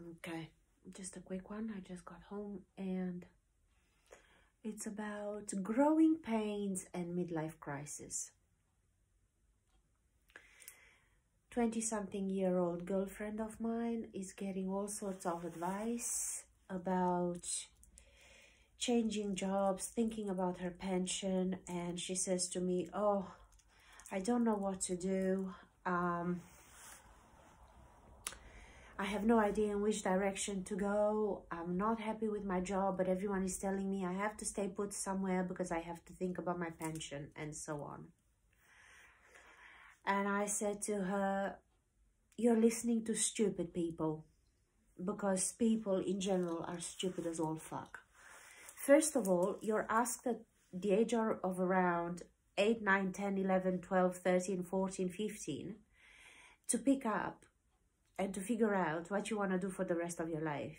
Okay, just a quick one. I just got home and it's about growing pains and midlife crisis. 20-something-year-old girlfriend of mine is getting all sorts of advice about changing jobs, thinking about her pension, and she says to me, oh, I don't know what to do. I have no idea in which direction to go. I'm not happy with my job, but everyone is telling me I have to stay put somewhere because I have to think about my pension and so on. And I said to her, you're listening to stupid people, because people in general are stupid as all fuck. First of all, you're asked at the age of around 8, 9, 10, 11, 12, 13, 14, 15 to pick up and to figure out what you want to do for the rest of your life.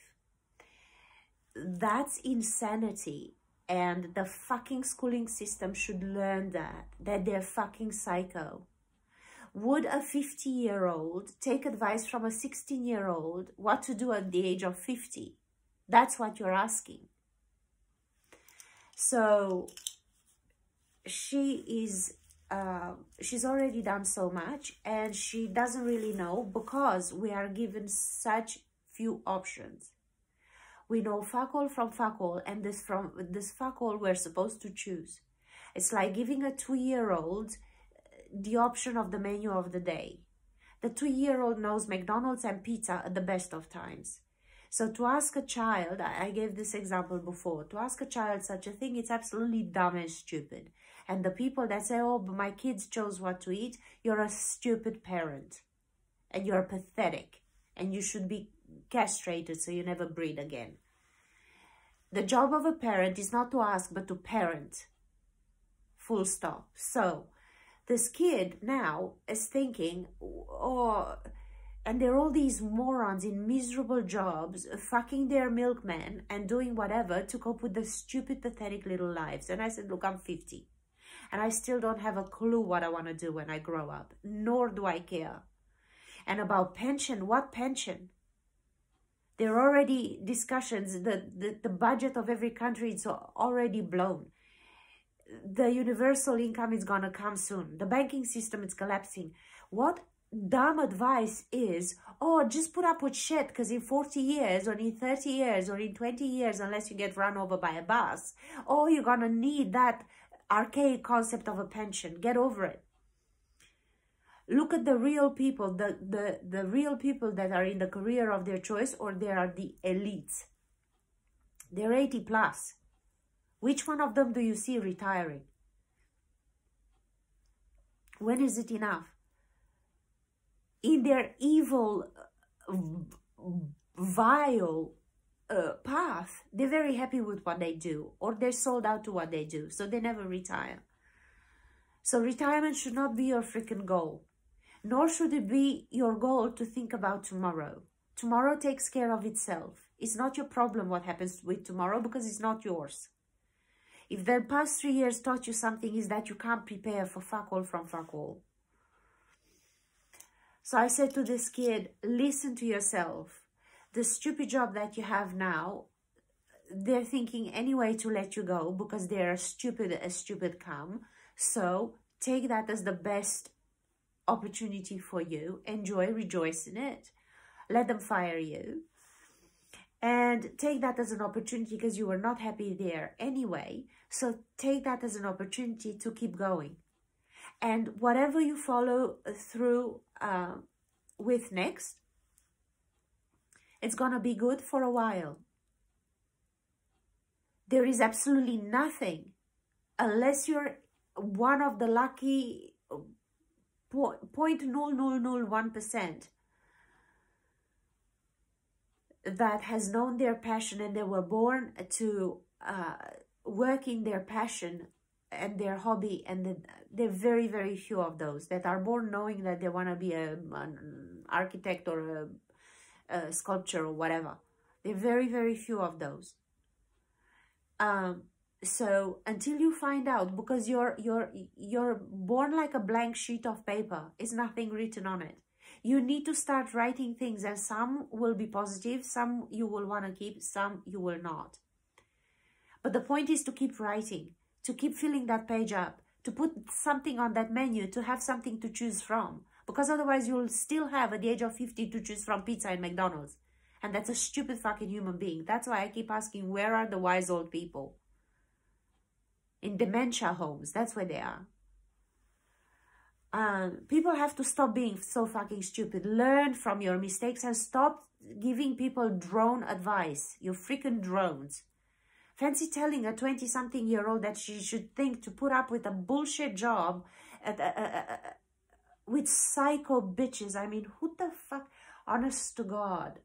That's insanity. And the fucking schooling system should learn that they're fucking psycho. Would a 50-year-old take advice from a 16-year-old what to do at the age of 50? That's what you're asking. So she's already done so much and she doesn't really know, because we are given such few options. We know fuck all from fuck all, and this fuck all we're supposed to choose. It's like giving a 2-year-old the option of the menu of the day. The 2-year-old knows McDonald's and pizza at the best of times. So to ask a child, I gave this example before, to ask a child such a thing, it's absolutely dumb and stupid. And the people that say, oh, but my kids chose what to eat, you're a stupid parent. And you're pathetic. And you should be castrated so you never breed again. The job of a parent is not to ask, but to parent. Full stop. So this kid now is thinking, oh, and there are all these morons in miserable jobs, fucking their milkmen and doing whatever to cope with the stupid, pathetic little lives. And I said, look, I'm 50. And I still don't have a clue what I want to do when I grow up. Nor do I care. And about pension, what pension? There are already discussions. The budget of every country is already blown. The universal income is going to come soon. The banking system is collapsing. What dumb advice is, oh, just put up with shit, because in 40 years or in 30 years or in 20 years, unless you get run over by a bus, oh, you're going to need that archaic concept of a pension. Get over it. Look at the real people, the real people that are in the career of their choice, or they are the elites. They're 80 plus. Which one of them do you see retiring? When is it enough? In their evil, vile path, they're very happy with what they do, or they're sold out to what they do, so they never retire. So retirement should not be your freaking goal, nor should it be your goal to think about tomorrow. Tomorrow takes care of itself. It's not your problem what happens with tomorrow, because it's not yours. If the past 3 years taught you something, is that you can't prepare for fuck all from fuck all. So I said to this kid, listen to yourself. The stupid job that you have now, they're thinking anyway to let you go because they're as stupid come. So take that as the best opportunity for you. Enjoy, rejoice in it. Let them fire you. And take that as an opportunity, because you were not happy there anyway. So take that as an opportunity to keep going. And whatever you follow through with next, it's going to be good for a while. There is absolutely nothing, unless you're one of the lucky 0.0001% that has known their passion and they were born to work in their passion and their hobby, and there are very, very few of those that are born knowing that they want to be an architect or a sculptor or whatever. There are very, very few of those. So until you find out, because you're born like a blank sheet of paper, it's nothing written on it. You need to start writing things, and some will be positive, some you will want to keep, some you will not. But the point is to keep writing, to keep filling that page up, to put something on that menu, to have something to choose from. Because otherwise you'll still have, at the age of 50, to choose from pizza and McDonald's. And that's a stupid fucking human being. That's why I keep asking, where are the wise old people? In dementia homes, that's where they are. People have to stop being so fucking stupid. Learn from your mistakes and stop giving people drone advice. You freaking drones. Fancy telling a 20-something-year-old that she should think to put up with a bullshit job with psycho bitches. I mean, who the fuck? Honest to God.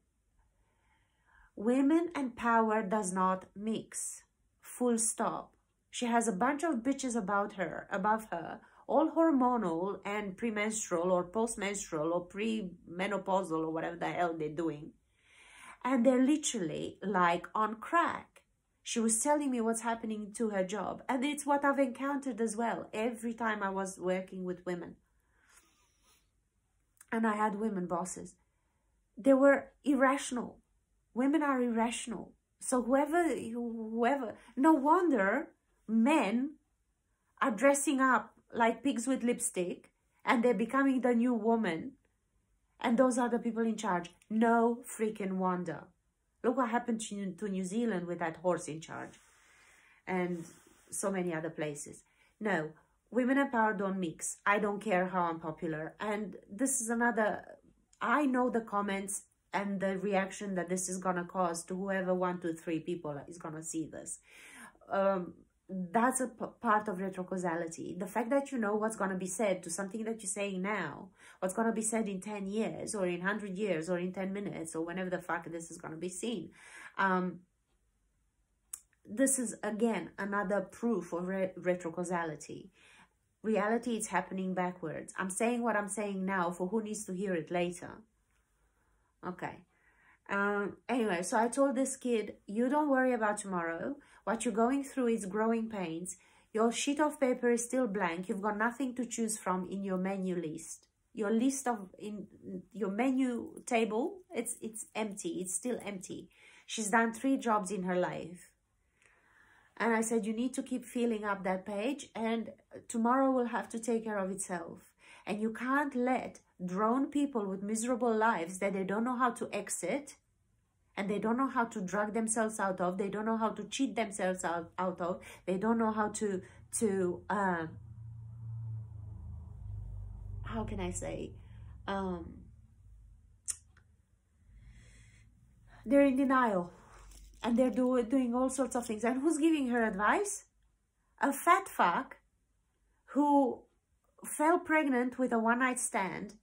Women and power does not mix. Full stop. She has a bunch of bitches above her, all hormonal and premenstrual or postmenstrual or premenopausal or whatever the hell they're doing. And they're literally like on crack. She was telling me what's happening to her job. And it's what I've encountered as well every time I was working with women. And I had women bosses. They were irrational. Women are irrational. So whoever, no wonder men are dressing up like pigs with lipstick and they're becoming the new woman. And those are the people in charge. No freaking wonder. Look what happened to New Zealand with that horse in charge. And so many other places. No, women and power don't mix. I don't care how unpopular. And this is another... I know the comments and the reaction that this is going to cause to whoever 1, 2, 3 people is going to see this. That's a part of retrocausality. The fact that you know what's going to be said to something that you're saying now, what's going to be said in 10 years or in 100 years or in 10 minutes or whenever the fuck this is going to be seen. This is, again, another proof of retrocausality. Reality is happening backwards. I'm saying what I'm saying now for who needs to hear it later. Okay. Anyway, so I told this kid, you don't worry about tomorrow. What you're going through is growing pains. Your sheet of paper is still blank. You've got nothing to choose from in your menu list. Your list of, in your menu table, it's empty. It's still empty. She's done 3 jobs in her life. And I said, you need to keep filling up that page and tomorrow will have to take care of itself. And you can't let drone people with miserable lives that they don't know how to exit and they don't know how to drug themselves out of, they don't know how to cheat themselves out of, they don't know how to how can I say, they're in denial. And they're doing all sorts of things. And who's giving her advice? A fat fuck who fell pregnant with a one-night stand,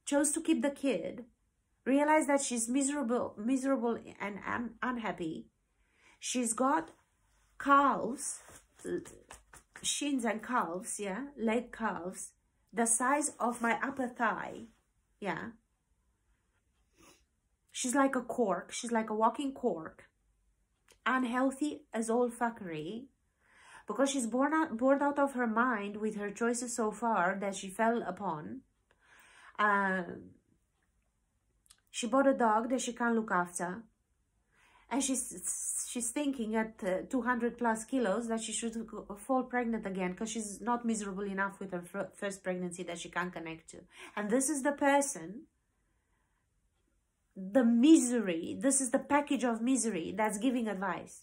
chose to keep the kid, realized that she's miserable and unhappy. She's got calves, shins and calves, yeah, leg calves, the size of my upper thigh, yeah. She's like a cork. She's like a walking cork. Unhealthy as all fuckery, because she's bored out of her mind with her choices so far that she fell upon. She bought a dog that she can't look after, and she's thinking at 200 plus kilos that she should fall pregnant again because she's not miserable enough with her first pregnancy that she can't connect to. And this is the person, the misery, this is the package of misery that's giving advice.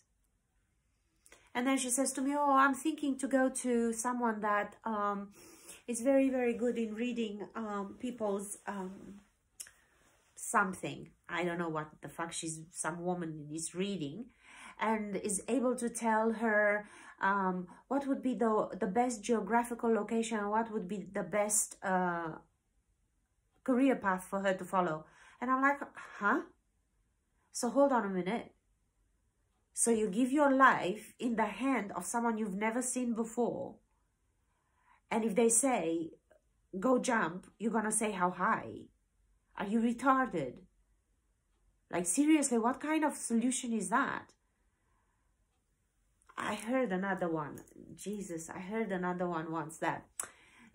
And then she says to me, oh, I'm thinking to go to someone that is very, very good in reading people's something. I don't know what the fuck some woman is reading, and is able to tell her what would be the best geographical location and what would be the best career path for her to follow. And I'm like, huh? So hold on a minute. So you give your life in the hand of someone you've never seen before. And if they say, go jump, you're going to say how high? Are you retarded? Like, seriously, what kind of solution is that? I heard another one. Jesus, I heard another one once that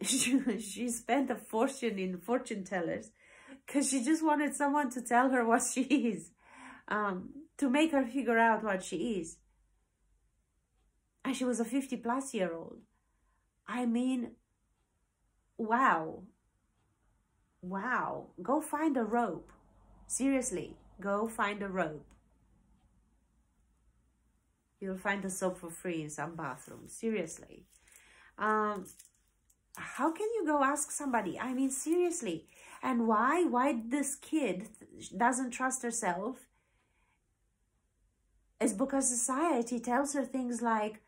she spent a fortune in fortune tellers, because she just wanted someone to tell her what she is, to make her figure out what she is. And she was a 50-plus-year-old. I mean, wow. Wow. Go find a rope. Seriously, go find a rope. You'll find the soap for free in some bathrooms. Seriously. How can you go ask somebody? I mean, seriously. And why? Why this kid doesn't trust herself is because society tells her things like,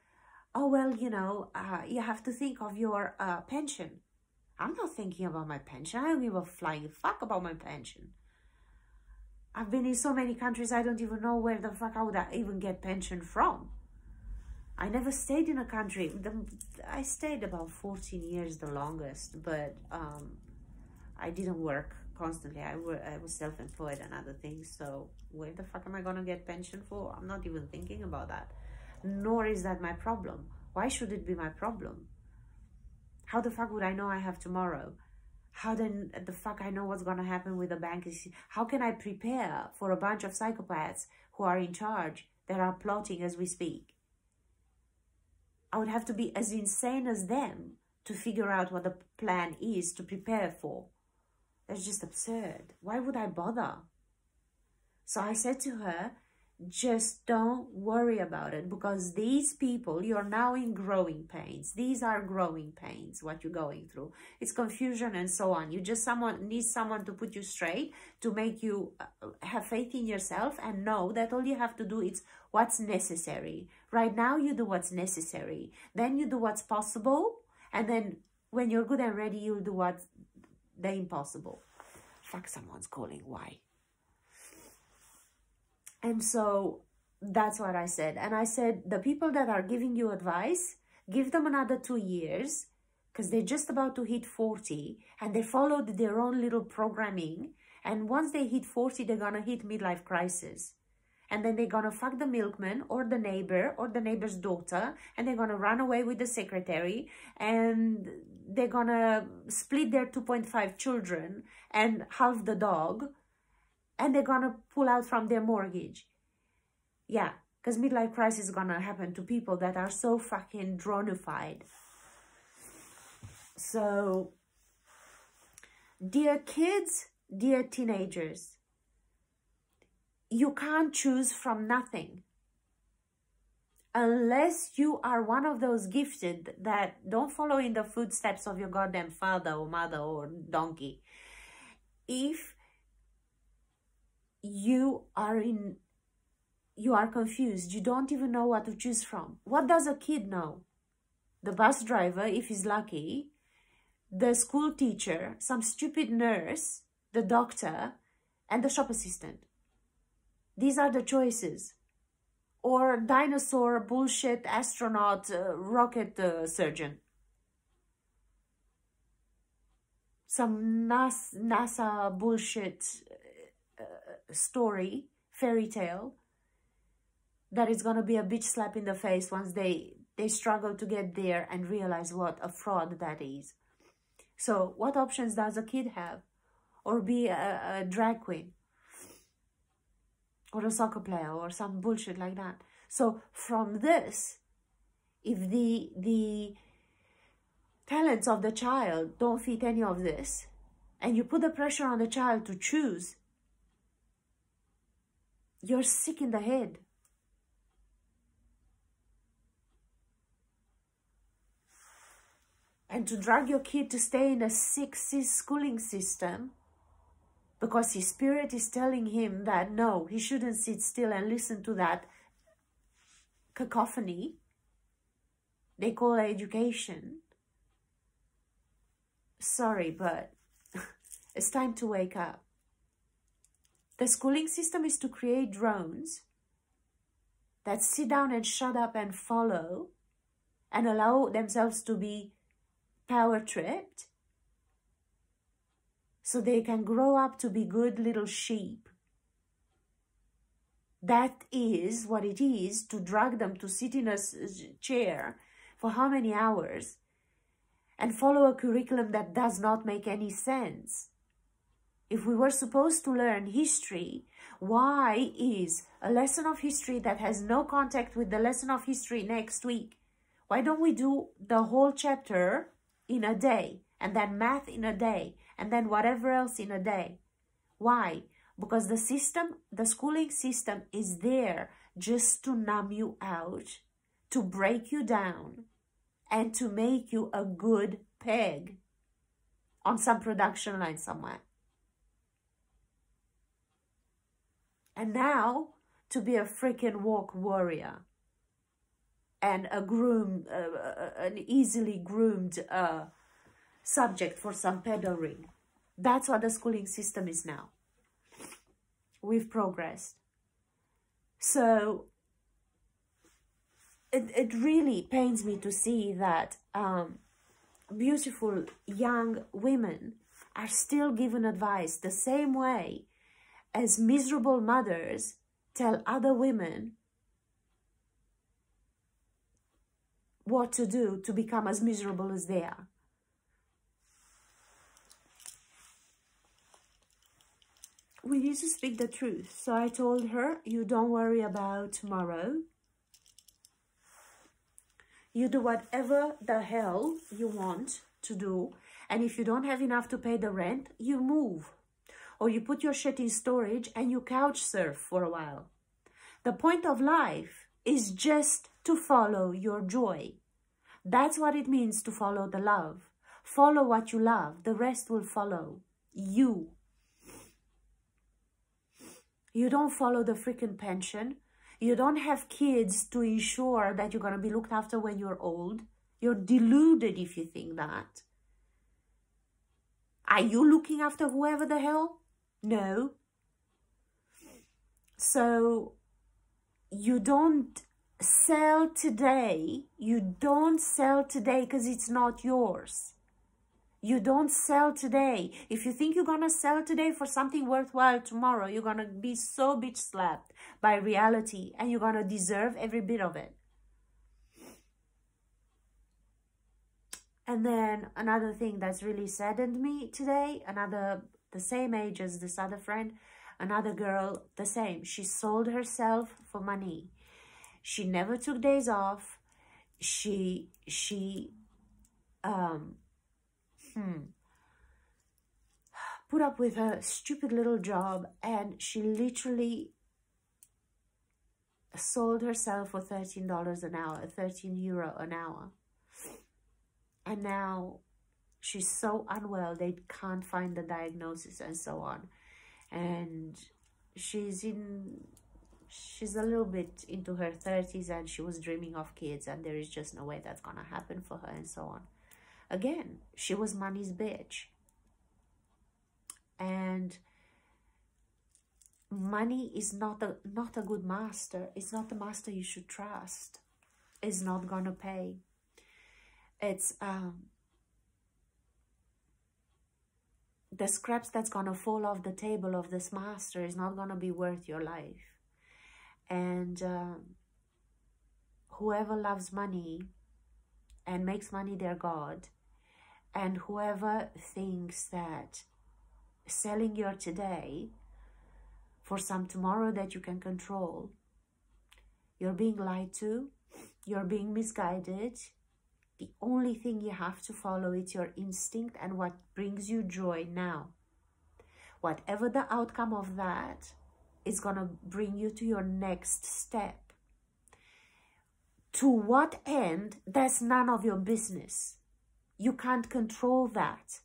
oh, well, you know, you have to think of your pension. I'm not thinking about my pension. I don't give a flying fuck about my pension. I've been in so many countries, I don't even know where the fuck I would even get pension from. I never stayed in a country. I stayed about 14 years, the longest, but I didn't work constantly. I was self-employed and other things. So where the fuck am I going to get pension for? I'm not even thinking about that. Nor is that my problem. Why should it be my problem? How the fuck would I know I have tomorrow? How then the fuck I know what's going to happen with the bank? How can I prepare for a bunch of psychopaths who are in charge that are plotting as we speak? I would have to be as insane as them to figure out what the plan is to prepare for. That's just absurd. Why would I bother? So I said to her, just don't worry about it, because these people, you're now in growing pains. These are growing pains, what you're going through. It's confusion and so on. You just need someone to put you straight, to make you have faith in yourself and know that all you have to do is what's necessary. Right now, you do what's necessary. Then you do what's possible. And then when you're good and ready, you'll do what's the impossible. Fuck, someone's calling. Why? And so that's what I said. And I said, the people that are giving you advice, give them another 2 years, because they're just about to hit 40 and they followed their own little programming. And once they hit 40, they're going to hit midlife crisis. And then they're going to fuck the milkman or the neighbor or the neighbor's daughter. And they're going to run away with the secretary. And they're going to split their 2.5 children and half the dog. And they're going to pull out from their mortgage. Yeah, because midlife crisis is going to happen to people that are so fucking dronified. So, dear kids, dear teenagers, you can't choose from nothing. Unless you are one of those gifted that don't follow in the footsteps of your goddamn father or mother or donkey. If you are confused, you don't even know what to choose from. What does a kid know? The bus driver, if he's lucky, the school teacher, some stupid nurse, the doctor, and the shop assistant. These are the choices. Or dinosaur, bullshit, astronaut, rocket surgeon. Some NASA bullshit story, fairy tale, that is going to be a bitch slap in the face once they struggle to get there and realize what a fraud that is. So what options does a kid have? Or be a drag queen? Or a soccer player or some bullshit like that. So from this, if the talents of the child don't fit any of this, and you put the pressure on the child to choose, you're sick in the head. And to drag your kid to stay in a sick schooling system because his spirit is telling him that no, he shouldn't sit still and listen to that cacophony they call education. Sorry, but it's time to wake up. The schooling system is to create drones that sit down and shut up and follow and allow themselves to be power-tripped so they can grow up to be good little sheep. That is what it is to drag them to sit in a chair for how many hours and follow a curriculum that does not make any sense. If we were supposed to learn history, why is a lesson of history that has no contact with the lesson of history next week? Why don't we do the whole chapter in a day, and then math in a day, and then whatever else in a day? Why? Because the system, the schooling system is there just to numb you out, to break you down, and to make you a good peg on some production line somewhere. And now, to be a freaking woke warrior and an easily groomed subject for some peddling. That's what the schooling system is now. We've progressed. So it really pains me to see that beautiful young women are still given advice the same way as miserable mothers tell other women what to do to become as miserable as they are. We need to speak the truth. So I told her, you don't worry about tomorrow. You do whatever the hell you want to do. And if you don't have enough to pay the rent, you move. Or you put your shit in storage and you couch surf for a while. The point of life is just to follow your joy. That's what it means to follow the love. Follow what you love. The rest will follow you. You don't follow the freaking pension. You don't have kids to ensure that you're going to be looked after when you're old. You're deluded if you think that. Are you looking after whoever the hell? No. So you don't sell today. You don't sell today because it's not yours. You don't sell today. If you think you're going to sell today for something worthwhile tomorrow, you're going to be so bitch slapped by reality and you're going to deserve every bit of it. And then another thing that's really saddened me today, the same age as this other friend, another girl, the same. She sold herself for money. She never took days off. She put up with her stupid little job, and she literally sold herself for $13 an hour, €13 an hour. And now she's so unwell, they can't find the diagnosis and so on. And she's a little bit into her 30s, and she was dreaming of kids, and there is just no way that's gonna happen for her and so on. Again, she was money's bitch. And money is not a good master. It's not the master you should trust. It's not gonna pay. It's the scraps that's gonna fall off the table of this master is not gonna be worth your life. And whoever loves money and makes money their god, and whoever thinks that selling your today for some tomorrow that you can control, you're being lied to, you're being misguided. The only thing you have to follow is your instinct and what brings you joy now. Whatever the outcome of that is going to bring you to your next step. To what end, that's none of your business. You can't control that.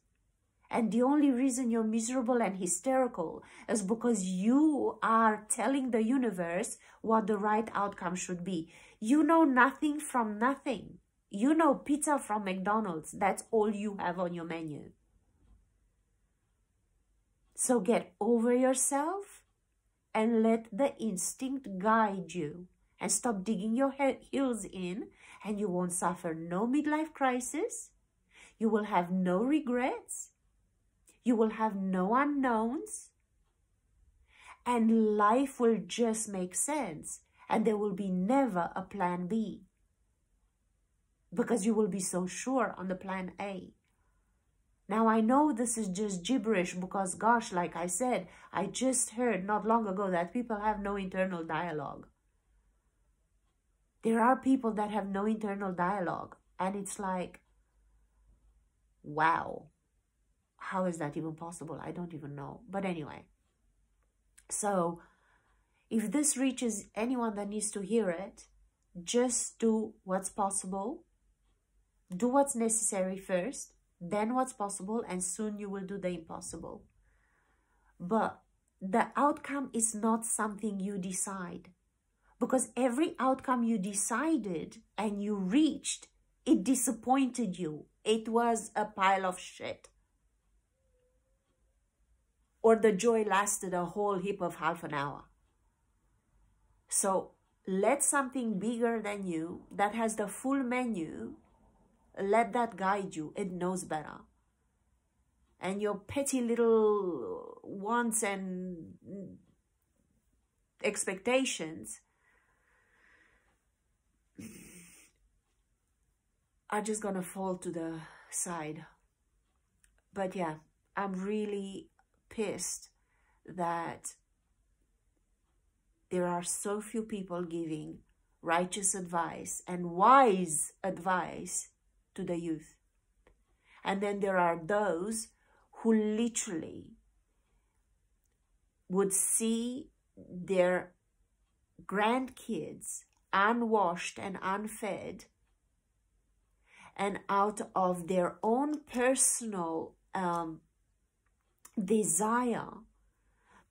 And the only reason you're miserable and hysterical is because you are telling the universe what the right outcome should be. You know nothing from nothing. You know pizza from McDonald's. That's all you have on your menu. So get over yourself and let the instinct guide you. And stop digging your heels in, and you won't suffer no midlife crisis. You will have no regrets. You will have no unknowns. And life will just make sense. And there will be never a plan B. Because you will be so sure on the plan A. Now, I know this is just gibberish because, gosh, like I said, I just heard not long ago that people have no internal dialogue. There are people that have no internal dialogue. And it's like, wow, how is that even possible? I don't even know. But anyway, so if this reaches anyone that needs to hear it, just do what's possible. Do what's necessary first, then what's possible, and soon you will do the impossible. But the outcome is not something you decide. Because every outcome you decided and you reached, it disappointed you. It was a pile of shit. Or the joy lasted a whole heap of half an hour. So let something bigger than you that has the full menu, let that guide you. It knows better. And your petty little wants and expectations are just gonna fall to the side. But yeah, I'm really pissed that there are so few people giving righteous advice and wise advice to the youth. And then there are those who literally would see their grandkids unwashed and unfed, and out of their own personal desire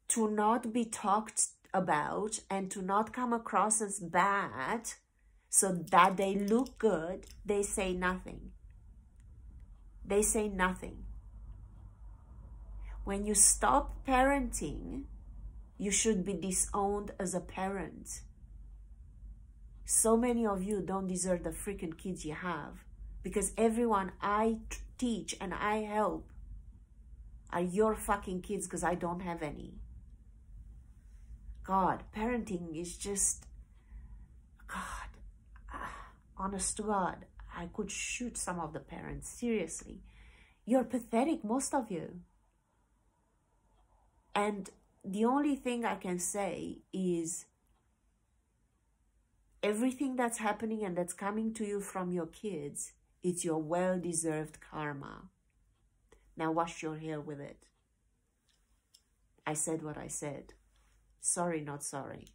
to not be talked about and to not come across as bad so that they look good, they say nothing. They say nothing. When you stop parenting, you should be disowned as a parent. So many of you don't deserve the freaking kids you have, because everyone I teach and I help are your fucking kids, because I don't have any. God, parenting is just, God, honest to God, I could shoot some of the parents, seriously. You're pathetic, most of you. And the only thing I can say is everything that's happening and that's coming to you from your kids, it's your well-deserved karma. Now wash your hair with it. I said what I said. Sorry, not sorry.